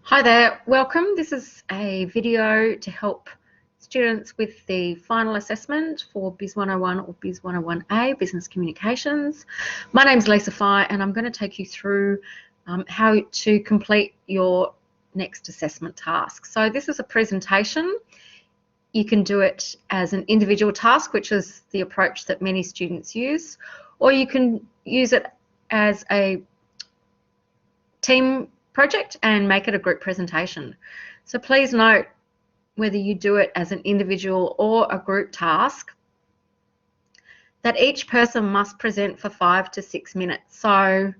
Hi there, welcome. This is a video to help students with the final assessment for BIZ101 or BIZ101A, Business Communications. My name's Lisa Fye and I'm going to take you through how to complete your next assessment task. So this is a presentation. You can do it as an individual task, which is the approach that many students use, or you can use it as a team project and make it a group presentation. So please note, whether you do it as an individual or a group task, that each person must present for 5 to 6 minutes. So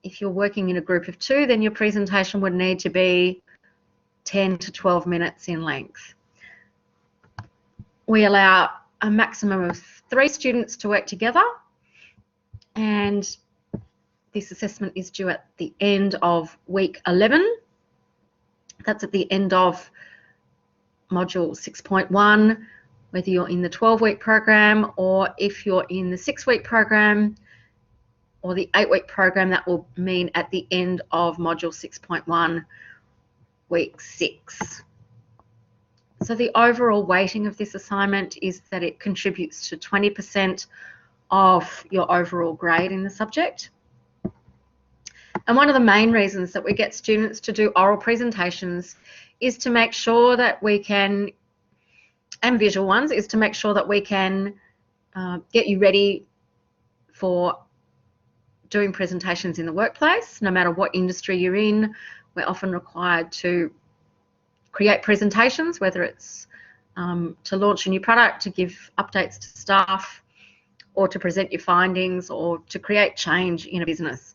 if you're working in a group of 2, then your presentation would need to be 10 to 12 minutes in length. We allow a maximum of 3 students to work together, and this assessment is due at the end of week 11. That's at the end of module 6.1, whether you're in the 12-week program or if you're in the 6-week program or the 8-week program, that will mean at the end of module 6.1, week 6. So the overall weighting of this assignment is that it contributes to 20% of your overall grade in the subject. And one of the main reasons that we get students to do oral presentations is to make sure that we can, and visual ones, is to make sure that we can get you ready for doing presentations in the workplace. No matter what industry you're in, we're often required to create presentations, whether it's to launch a new product, to give updates to staff, or to present your findings, or to create change in a business.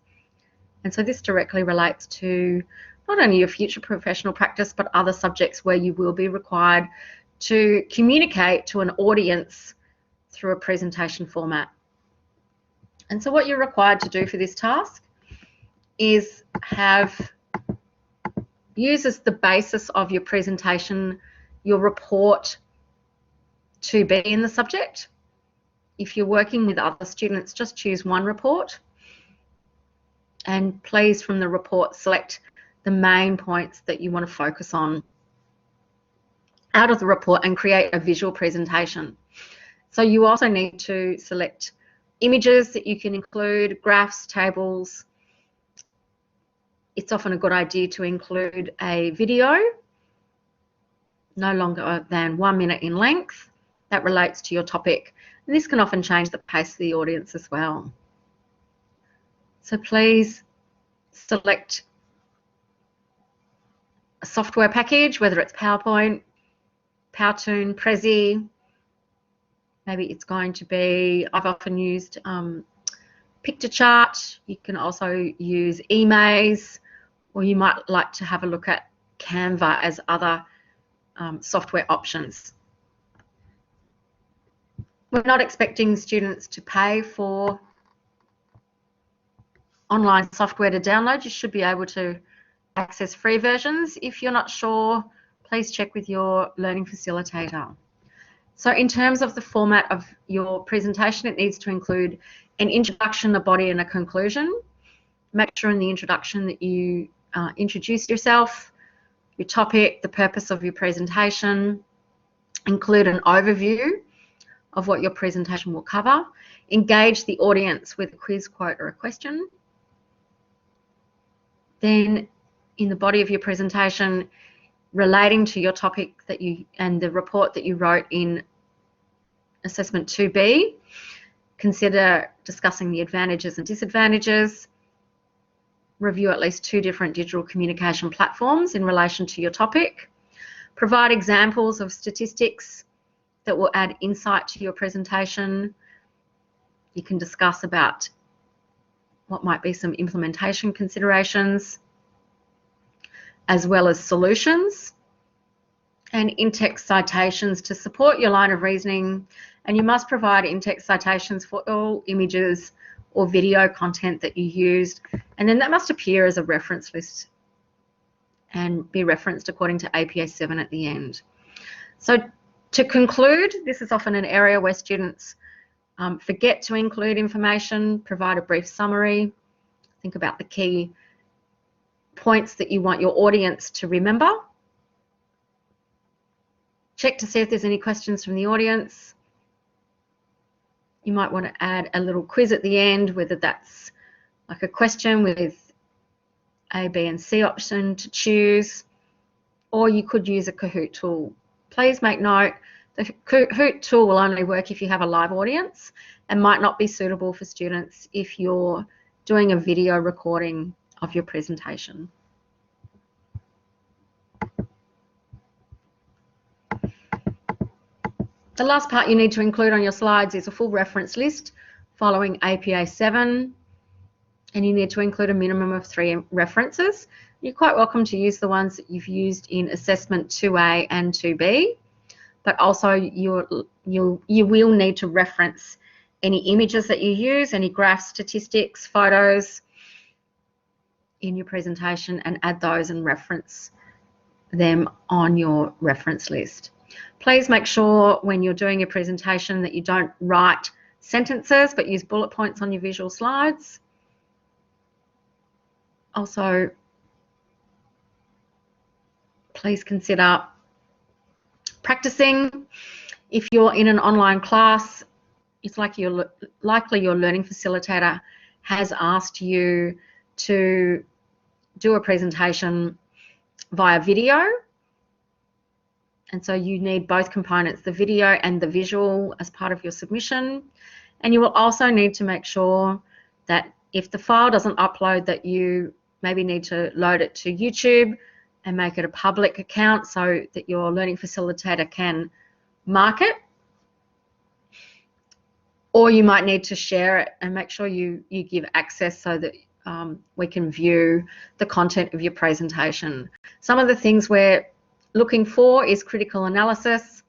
And so this directly relates to not only your future professional practice, but other subjects where you will be required to communicate to an audience through a presentation format. And so what you're required to do for this task is use as the basis of your presentation your report to be in the subject. If you're working with other students, just choose one report. And please, from the report, select the main points that you want to focus on out of the report and create a visual presentation. So you also need to select images that you can include, graphs, tables. It's often a good idea to include a video, no longer than 1 minute in length, that relates to your topic. And this can often change the pace of the audience as well. So please select a software package, whether it's PowerPoint, Powtoon, Prezi. Maybe it's going to be, I've often used Pictochart. You can also use eMaze, or you might like to have a look at Canva as other software options. We're not expecting students to pay for online software to download. You should be able to access free versions. If you're not sure, please check with your learning facilitator. So in terms of the format of your presentation, it needs to include an introduction, a body, and a conclusion. Make sure in the introduction that you introduce yourself, your topic, the purpose of your presentation, include an overview of what your presentation will cover, engage the audience with a quiz, quote, or a question. Then in the body of your presentation, relating to your topic that you and the report that you wrote in assessment 2B, consider discussing the advantages and disadvantages, review at least 2 different digital communication platforms in relation to your topic, provide examples of statistics that will add insight to your presentation. You can discuss about what might be some implementation considerations, as well as solutions, and in-text citations to support your line of reasoning. And you must provide in-text citations for all images or video content that you used, and then that must appear as a reference list and be referenced according to APA 7 at the end. So to conclude, this is often an area where students forget to include information. Provide a brief summary. Think about the key points that you want your audience to remember. Check to see if there's any questions from the audience. You might want to add a little quiz at the end, whether that's like a question with A, B, and C option to choose, or you could use a Kahoot tool. Please make note, the Kahoot tool will only work if you have a live audience and might not be suitable for students if you're doing a video recording of your presentation. The last part you need to include on your slides is a full reference list following APA 7, and you need to include a minimum of 3 references. You're quite welcome to use the ones that you've used in assessment 2A and 2B, but also you will need to reference any images that you use, any graphs, statistics, photos in your presentation, and add those and reference them on your reference list. Please make sure when you're doing your presentation that you don't write sentences but use bullet points on your visual slides. Also, please consider practicing. If you're in an online class, it's likely your learning facilitator has asked you to do a presentation via video. And so you need both components, the video and the visual, as part of your submission. And you will also need to make sure that if the file doesn't upload, that you maybe need to load it to YouTube and make it a public account so that your learning facilitator can mark it. Or you might need to share it and make sure you give access so that we can view the content of your presentation. Some of the things we're looking for is critical analysis,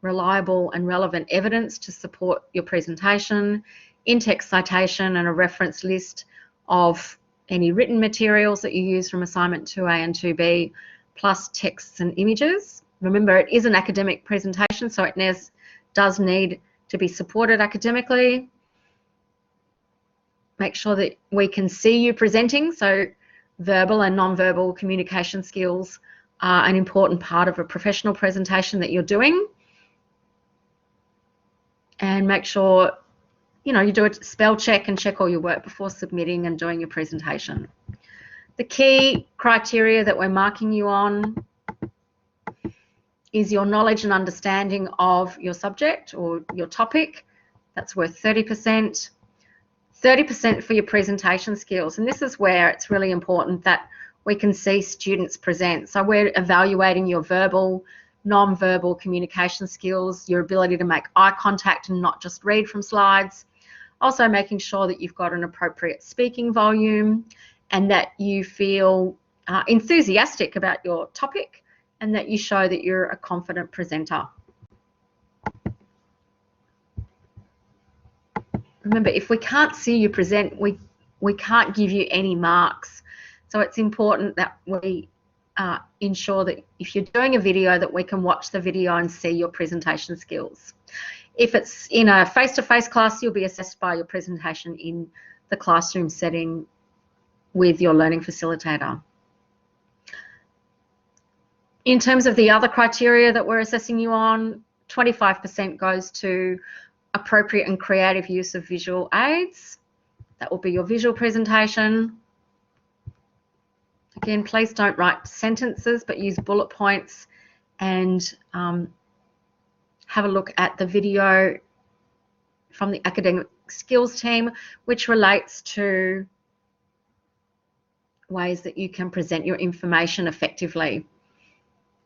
reliable and relevant evidence to support your presentation, in-text citation and a reference list of any written materials that you use from assignment 2A and 2B, plus texts and images. Remember, it is an academic presentation, so it does need to be supported academically. Make sure that we can see you presenting, so verbal and non-verbal communication skills are an important part of a professional presentation that you're doing. And make sure, you do a spell check and check all your work before submitting and doing your presentation. The key criteria that we're marking you on is your knowledge and understanding of your subject or your topic. That's worth 30%. 30% for your presentation skills. And this is where it's really important that we can see students present. So we're evaluating your verbal, non-verbal communication skills, your ability to make eye contact and not just read from slides. Also making sure that you've got an appropriate speaking volume and that you feel enthusiastic about your topic and that you show that you're a confident presenter. Remember, if we can't see you present, we can't give you any marks. So it's important that we ensure that if you're doing a video, that we can watch the video and see your presentation skills. If it's in a face-to-face class, you'll be assessed by your presentation in the classroom setting with your learning facilitator. In terms of the other criteria that we're assessing you on, 25% goes to appropriate and creative use of visual aids. That will be your visual presentation. Again, please don't write sentences, but use bullet points and have a look at the video from the academic skills team, which relates to ways that you can present your information effectively.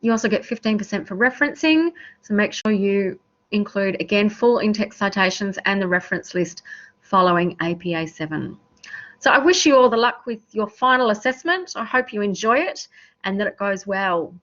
You also get 15% for referencing, so make sure you include, again, full in-text citations and the reference list following APA 7. So I wish you all the luck with your final assessment. I hope you enjoy it and that it goes well.